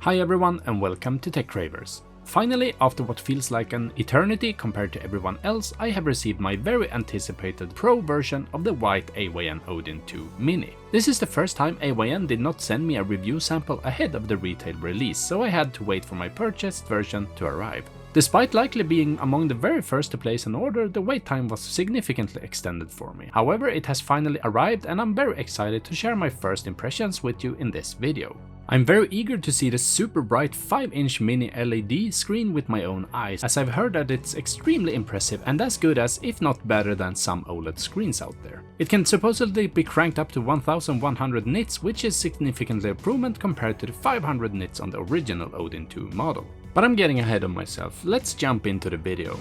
Hi everyone and welcome to Tech Cravers. Finally, after what feels like an eternity compared to everyone else, I have received my very anticipated Pro version of the white AYN Odin 2 Mini. This is the first time AYN did not send me a review sample ahead of the retail release, so I had to wait for my purchased version to arrive. Despite likely being among the very first to place an order, the wait time was significantly extended for me. However, it has finally arrived and I'm very excited to share my first impressions with you in this video. I'm very eager to see the super bright 5-inch mini LED screen with my own eyes, as I've heard that it's extremely impressive and as good as, if not better than, some OLED screens out there. It can supposedly be cranked up to 1100 nits, which is significantly improvement compared to the 500 nits on the original Odin 2 model. But I'm getting ahead of myself, let's jump into the video.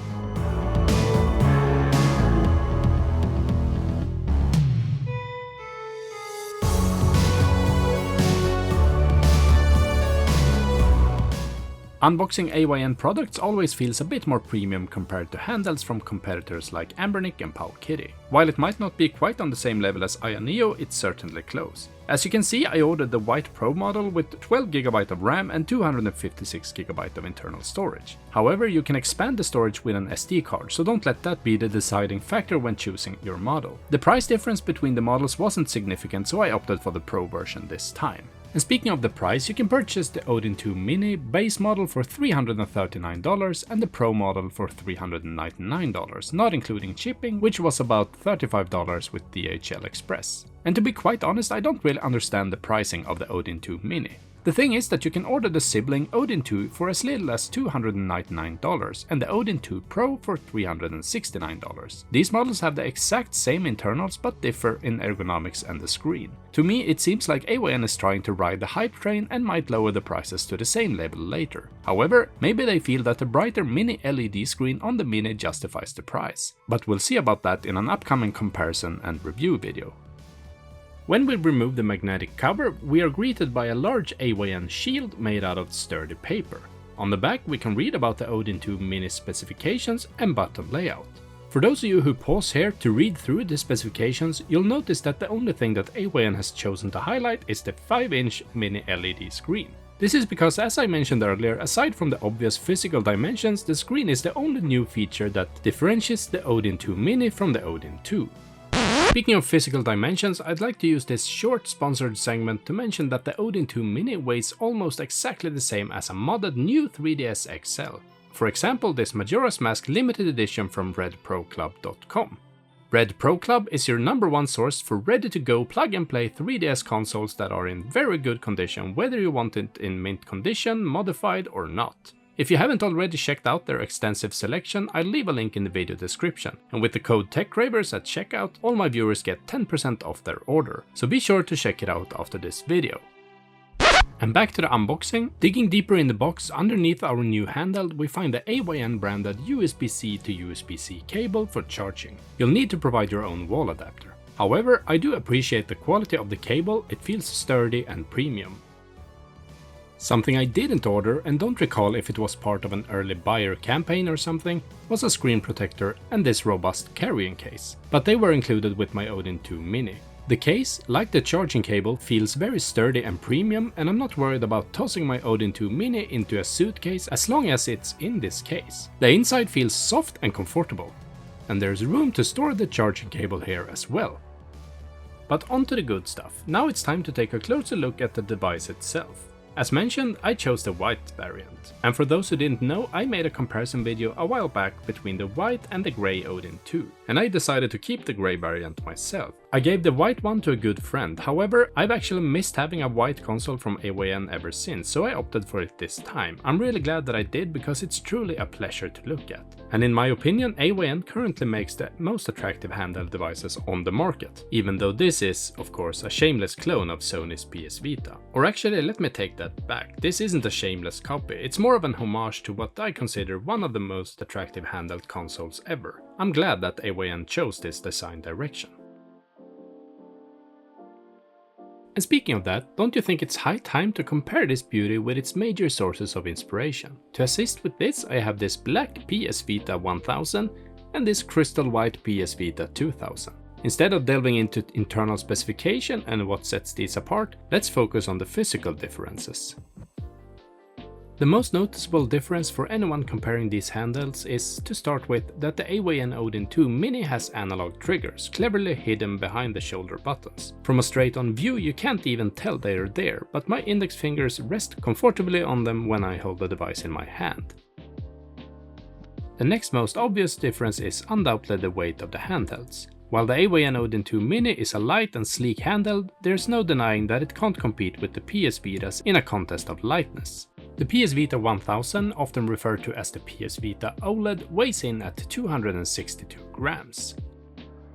Unboxing AYN products always feels a bit more premium compared to handhelds from competitors like Anbernic and Powkiddy. While it might not be quite on the same level as AYN Neo, it's certainly close. As you can see, I ordered the white Pro model with 12GB of RAM and 256GB of internal storage. However, you can expand the storage with an SD card, so don't let that be the deciding factor when choosing your model. The price difference between the models wasn't significant, so I opted for the Pro version this time. And speaking of the price, you can purchase the Odin 2 Mini base model for $339 and the Pro model for $399, not including shipping, which was about $35 with DHL Express. And to be quite honest, I don't really understand the pricing of the Odin 2 Mini. The thing is that you can order the sibling Odin 2 for as little as $299 and the Odin 2 Pro for $369. These models have the exact same internals but differ in ergonomics and the screen. To me, it seems like AYN is trying to ride the hype train and might lower the prices to the same level later. However, maybe they feel that the brighter mini LED screen on the Mini justifies the price. But we'll see about that in an upcoming comparison and review video. When we remove the magnetic cover, we are greeted by a large AYN shield made out of sturdy paper. On the back we can read about the Odin 2 Mini specifications and button layout. For those of you who pause here to read through the specifications, you'll notice that the only thing that AYN has chosen to highlight is the 5-inch mini LED screen. This is because, as I mentioned earlier, aside from the obvious physical dimensions, the screen is the only new feature that differentiates the Odin 2 Mini from the Odin 2. Speaking of physical dimensions, I'd like to use this short sponsored segment to mention that the Odin 2 Mini weighs almost exactly the same as a modded new 3DS XL. For example, this Majora's Mask limited edition from RedClubPro.com. Red Pro Club is your #1 source for ready-to-go plug-and-play 3DS consoles that are in very good condition, whether you want it in mint condition, modified or not. If you haven't already checked out their extensive selection, I'll leave a link in the video description, and with the code TechCravers at checkout, all my viewers get 10% off their order, so be sure to check it out after this video. And back to the unboxing. Digging deeper in the box, underneath our new handheld, we find the AYN branded USB-C to USB-C cable for charging. You'll need to provide your own wall adapter. However, I do appreciate the quality of the cable, it feels sturdy and premium. Something I didn't order, and don't recall if it was part of an early buyer campaign or something, was a screen protector and this robust carrying case, but they were included with my Odin 2 Mini. The case, like the charging cable, feels very sturdy and premium, and I'm not worried about tossing my Odin 2 Mini into a suitcase as long as it's in this case. The inside feels soft and comfortable, and there's room to store the charging cable here as well. But on to the good stuff. Now it's time to take a closer look at the device itself. As mentioned, I chose the white variant, and for those who didn't know, I made a comparison video a while back between the white and the grey Odin 2, and I decided to keep the grey variant myself. I gave the white one to a good friend, however, I've actually missed having a white console from AYN ever since, so I opted for it this time. I'm really glad that I did, because it's truly a pleasure to look at. And in my opinion, AYN currently makes the most attractive handheld devices on the market, even though this is, of course, a shameless clone of Sony's PS Vita. Or actually, let me take that back. This isn't a shameless copy, it's more of an homage to what I consider one of the most attractive handheld consoles ever. I'm glad that AYN chose this design direction. And speaking of that, don't you think it's high time to compare this beauty with its major sources of inspiration? To assist with this, I have this black PS Vita 1000 and this crystal white PS Vita 2000. Instead of delving into internal specification and what sets these apart, let's focus on the physical differences. The most noticeable difference for anyone comparing these handhelds is, to start with, that the AYN Odin 2 Mini has analog triggers, cleverly hidden behind the shoulder buttons. From a straight-on view you can't even tell they are there, but my index fingers rest comfortably on them when I hold the device in my hand. The next most obvious difference is undoubtedly the weight of the handhelds. While the AYN Odin 2 Mini is a light and sleek handheld, there's no denying that it can't compete with the PS Vitas in a contest of lightness. The PS Vita 1000, often referred to as the PS Vita OLED, weighs in at 262 grams.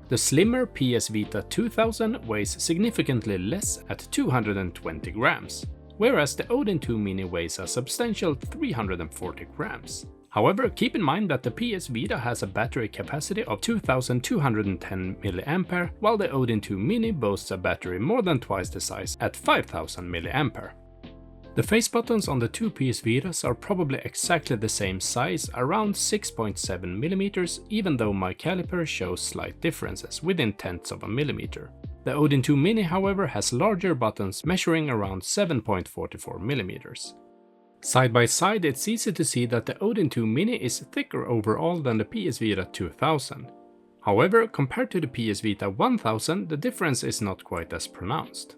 The slimmer PS Vita 2000 weighs significantly less at 220 grams, whereas the Odin 2 Mini weighs a substantial 340 grams. However, keep in mind that the PS Vita has a battery capacity of 2210 mAh, while the Odin 2 Mini boasts a battery more than twice the size at 5000 mAh. The face buttons on the two PS Vitas are probably exactly the same size, around 6.7mm, even though my caliper shows slight differences, within tenths of a millimeter. The Odin 2 Mini, however, has larger buttons measuring around 7.44mm. Side by side, it's easy to see that the Odin 2 Mini is thicker overall than the PS Vita 2000. However, compared to the PS Vita 1000, the difference is not quite as pronounced.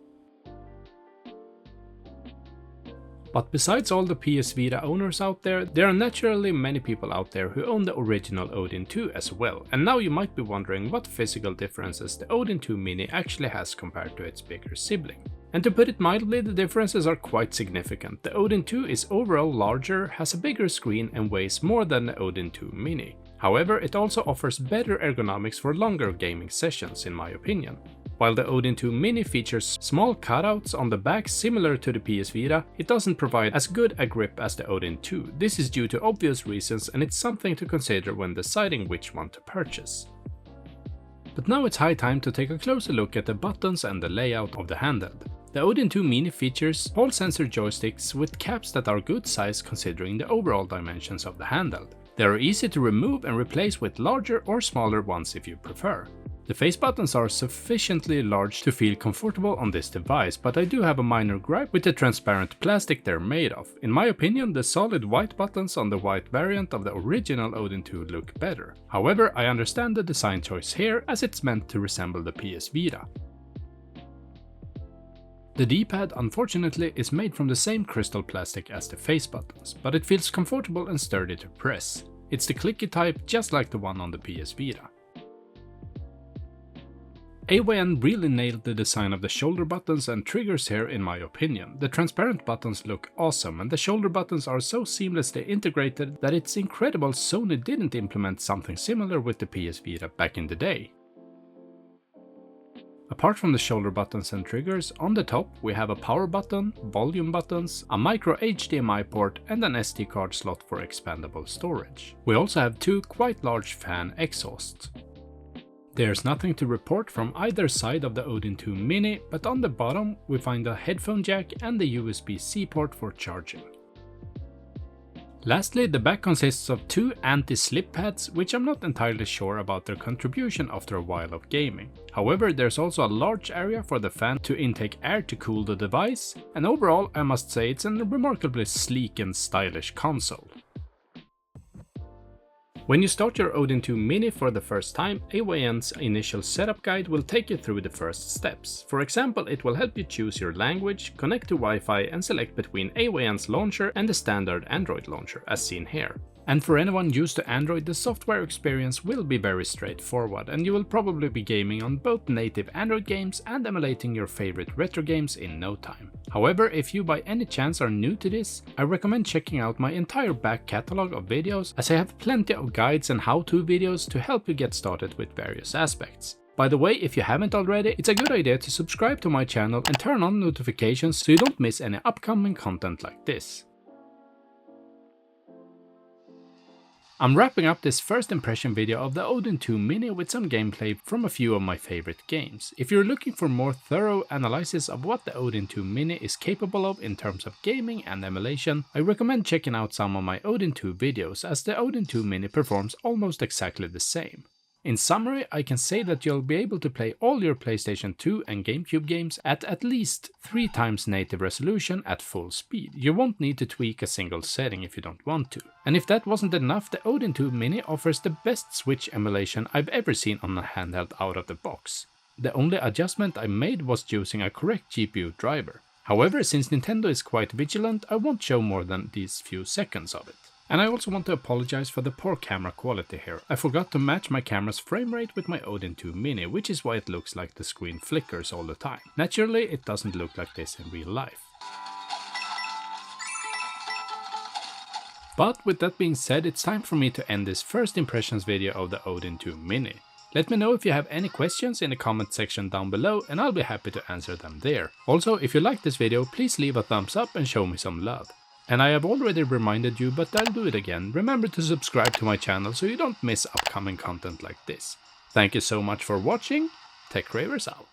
But besides all the PS Vita owners out there are naturally many people out there who own the original Odin 2 as well, and now you might be wondering what physical differences the Odin 2 Mini actually has compared to its bigger sibling. And to put it mildly, the differences are quite significant. The Odin 2 is overall larger, has a bigger screen and weighs more than the Odin 2 Mini. However, it also offers better ergonomics for longer gaming sessions in my opinion. While the Odin 2 Mini features small cutouts on the back similar to the PS Vita, it doesn't provide as good a grip as the Odin 2. This is due to obvious reasons and it's something to consider when deciding which one to purchase. But now it's high time to take a closer look at the buttons and the layout of the handheld. The Odin 2 Mini features Hall sensor joysticks with caps that are good size considering the overall dimensions of the handheld. They are easy to remove and replace with larger or smaller ones if you prefer. The face buttons are sufficiently large to feel comfortable on this device, but I do have a minor gripe with the transparent plastic they're made of. In my opinion, the solid white buttons on the white variant of the original Odin 2 look better. However, I understand the design choice here as it's meant to resemble the PS Vita. The D-pad unfortunately is made from the same crystal plastic as the face buttons, but it feels comfortable and sturdy to press. It's the clicky type just like the one on the PS Vita. AYN really nailed the design of the shoulder buttons and triggers here in my opinion. The transparent buttons look awesome and the shoulder buttons are so seamlessly integrated that it's incredible Sony didn't implement something similar with the PS Vita back in the day. Apart from the shoulder buttons and triggers, on the top we have a power button, volume buttons, a micro HDMI port and an SD card slot for expandable storage. We also have two quite large fan exhausts. There's nothing to report from either side of the Odin 2 Mini, but on the bottom we find a headphone jack and the USB-C port for charging. Lastly, the back consists of two anti-slip pads, which I'm not entirely sure about their contribution after a while of gaming. However, there's also a large area for the fan to intake air to cool the device, and overall I must say it's a remarkably sleek and stylish console. When you start your Odin 2 Mini for the first time, AYN's initial setup guide will take you through the first steps. For example, it will help you choose your language, connect to Wi-Fi and select between AYN's launcher and the standard Android launcher, as seen here. And for anyone used to Android, the software experience will be very straightforward and you will probably be gaming on both native Android games and emulating your favorite retro games in no time. However, if you by any chance are new to this, I recommend checking out my entire back catalog of videos, as I have plenty of guides and how-to videos to help you get started with various aspects. By the way, if you haven't already, it's a good idea to subscribe to my channel and turn on notifications so you don't miss any upcoming content like this. I'm wrapping up this first impression video of the Odin 2 Mini with some gameplay from a few of my favorite games. If you're looking for more thorough analysis of what the Odin 2 Mini is capable of in terms of gaming and emulation, I recommend checking out some of my Odin 2 videos, as the Odin 2 Mini performs almost exactly the same. In summary, I can say that you'll be able to play all your PlayStation 2 and GameCube games at least 3 times native resolution at full speed. You won't need to tweak a single setting if you don't want to. And if that wasn't enough, the Odin 2 Mini offers the best Switch emulation I've ever seen on a handheld out of the box. The only adjustment I made was using a correct GPU driver. However, since Nintendo is quite vigilant, I won't show more than these few seconds of it. And I also want to apologize for the poor camera quality here. I forgot to match my camera's frame rate with my Odin 2 Mini, which is why it looks like the screen flickers all the time. Naturally, it doesn't look like this in real life. But with that being said, it's time for me to end this first impressions video of the Odin 2 Mini. Let me know if you have any questions in the comment section down below and I'll be happy to answer them there. Also, if you like this video, please leave a thumbs up and show me some love. And I have already reminded you, but I'll do it again. Remember to subscribe to my channel so you don't miss upcoming content like this. Thank you so much for watching. TechRavers out.